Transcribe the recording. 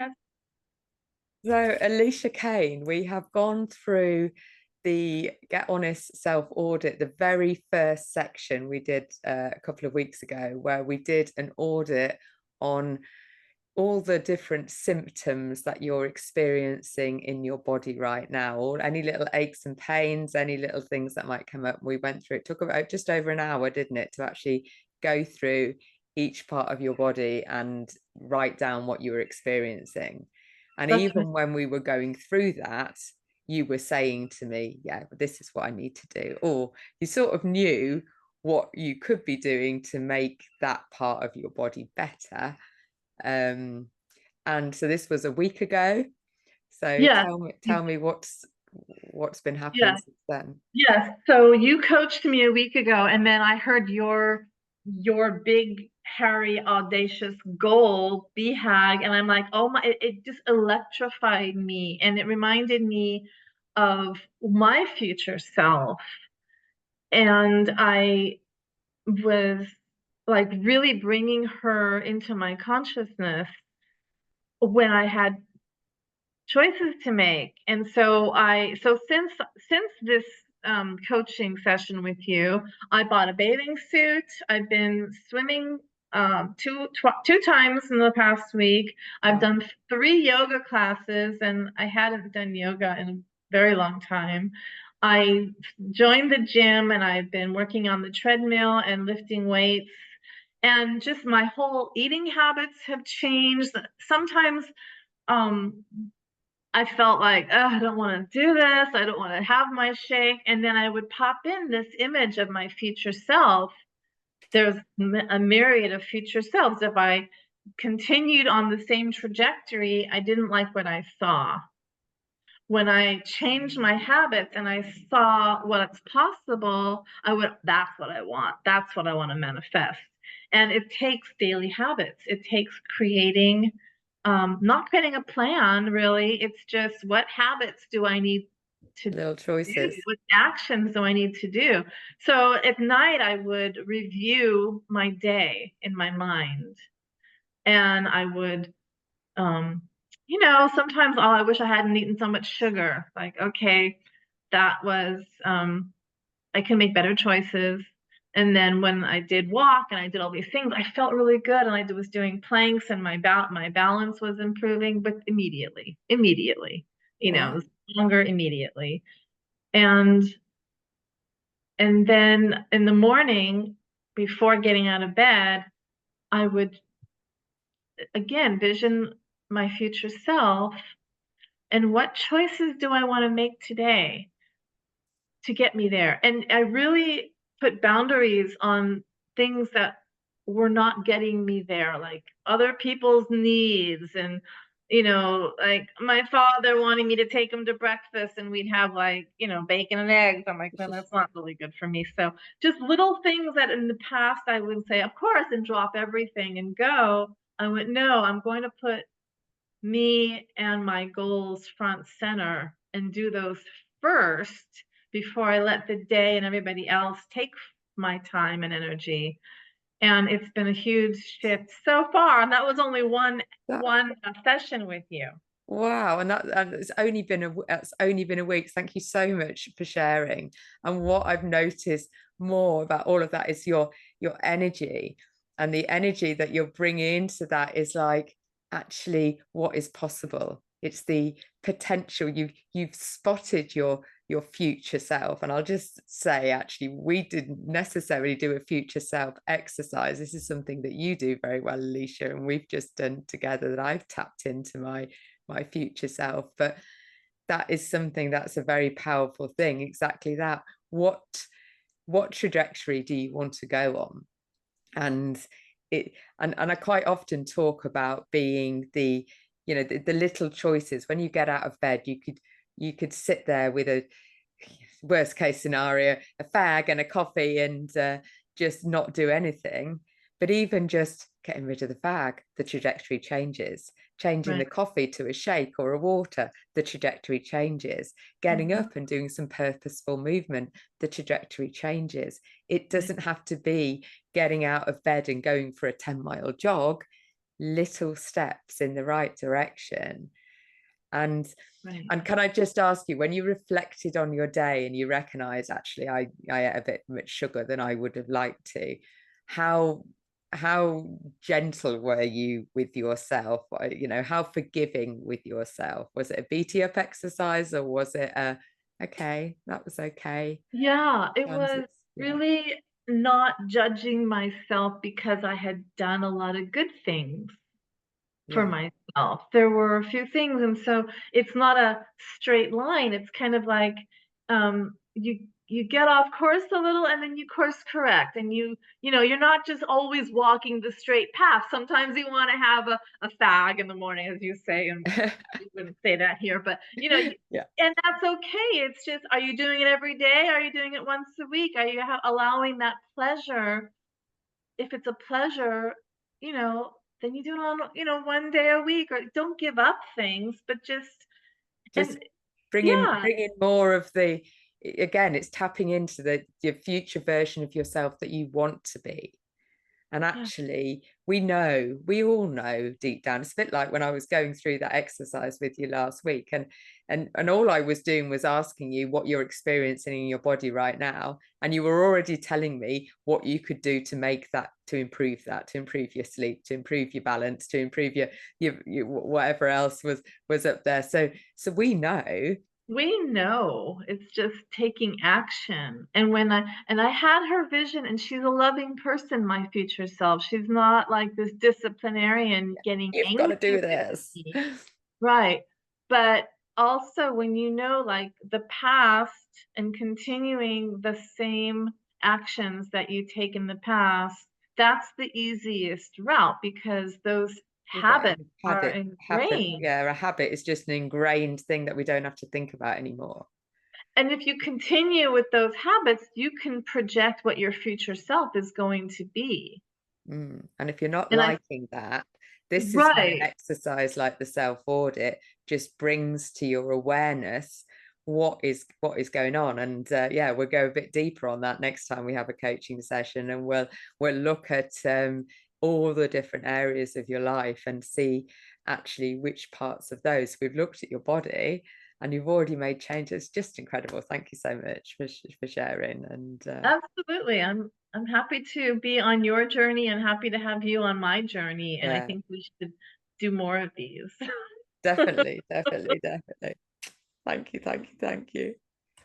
Yes. So, Alicia Kane, we have gone through the Get Honest Self Audit, the very first section we did a couple of weeks ago, where we did an audit on all the different symptoms that you're experiencing in your body right now, or any little aches and pains, any little things that might come up. We went through it, took about just over an hour, didn't it, to actually go through each part of your body and write down what you were experiencing. And That's right. even when we were going through that, you were saying to me, yeah, this is what I need to do. Or you sort of knew what you could be doing to make that part of your body better. And so this was a week ago. So Yeah. tell me what's been happening Yeah. since then. Yes. So you coached me a week ago, and then I heard your big, hairy, audacious goal, BHAG, and I'm like, oh my, it just electrified me, and it reminded me of my future self. And I was like really bringing her into my consciousness when I had choices to make. And so since this coaching session with you, I bought a bathing suit. I've been swimming two times in the past week. I've Wow. done 3 yoga classes, and I hadn't done yoga in a very long time. I joined the gym, and I've been working on the treadmill and lifting weights. And just my whole eating habits have changed. Sometimes um I felt like, oh, I don't want to do this. I don't want to have my shake. And then I would pop in this image of my future self. There's a myriad of future selves. If I continued on the same trajectory, I didn't like what I saw. When I changed my habits and I saw what's possible, that's what I want. That's what I want to manifest. And it takes daily habits. It takes creating, not creating a plan, really. It's just, what habits do I need to Little do? choices. What actions do I need to do? So at night, I would review my day in my mind, and I would um, sometimes, oh, I wish I hadn't eaten so much sugar. Like, okay, that was, I can make better choices. And then when I did walk and I did all these things, I felt really good. And I was doing planks, and my balance was improving, but immediately, it Wow. was stronger immediately. And, and then in the morning, before getting out of bed, I would again vision my future self. And what choices do I want to make today to get me there? And I really put boundaries on things that were not getting me there, like other people's needs. And, like my father wanting me to take him to breakfast, and we'd have, like, bacon and eggs. I'm like, well, that's not really good for me. So just little things that in the past I would say, of course, and drop everything and go. I went, no, I'm going to put me and my goals front center and do those first before I let the day and everybody else take my time and energy. And it's been a huge shift so far. And that was only That one session with you. wow. And it's only been a week. Thank you so much for sharing. And what I've noticed more about all of that is your energy, and the energy that you're bringing into that is like actually what is possible. It's the potential. You've spotted your future self. And I'll just say, actually, we didn't necessarily do a future self exercise. This is something that you do very well, Alicia, and we've just done together, that I've tapped into my future self. But that is something that's a very powerful thing. Exactly that. What trajectory do you want to go on? And and I quite often talk about being the little choices. When you get out of bed, you could sit there with a worst case scenario, a fag and a coffee, and just not do anything. But even just getting rid of the fag, the trajectory changes. Changing Right. the coffee to a shake or a water, the trajectory changes. Getting Mhm. up and doing some purposeful movement, the trajectory changes. It Right. doesn't have to be getting out of bed and going for a 10-mile jog. little steps in the right direction. And Right. and can I just ask you, when you reflected on your day and you recognized, actually, I ate a bit much sugar than I would have liked to, how how gentle were you with yourself? How forgiving with yourself? Was it a beating up exercise, or was it a, okay, that was okay? Yeah, it Sometimes was it's, yeah, really not judging myself because I had done a lot of good things for yeah. myself. There were a few things, and so it's not a straight line. It's kind of like, you get off course a little and then you course correct, and you're not just always walking the straight path. Sometimes you wanna have a fag in the morning, as you say, and we wouldn't say that here, but, Yeah. and that's okay. It's just, are you doing it every day? Are you doing it once a week? Are you allowing that pleasure? If it's a pleasure, you know, then you do it on, one day a week, or don't give up things, but just, Just and yeah, bring in more of the, again, it's tapping into your future version of yourself that you want to be. And yeah, actually, we all know deep down. It's a bit like when I was going through that exercise with you last week, and all I was doing was asking you what you're experiencing in your body right now, and you were already telling me what you could do to make that, to improve that, to improve your sleep, to improve your balance, to improve your whatever else was up there. So we know. we know. It's just taking action. And I had her vision, and she's a loving person, my future self. She's not like this disciplinarian getting You've got angry to do with this. me. Right. But also, when you know, like, the past and continuing the same actions that you take in the past, that's the easiest route because those Yeah, habits are habit. ingrained. Yeah, a habit is just an ingrained thing that we don't have to think about anymore. And if you continue with those habits, you can project what your future self is going to be. And if you're not And I liking that, this is where an Right. exercise like the self audit just brings to your awareness what is going on. And yeah, we'll go a bit deeper on that next time we have a coaching session, and we'll look at all the different areas of your life and see actually which parts of those. We've looked at your body, and you've already made changes. Just incredible. Thank you so much for sharing. And Absolutely. I'm happy to be on your journey and happy to have you on my journey, and I yeah, think we should do more of these. definitely. Thank you, thank you, thank you.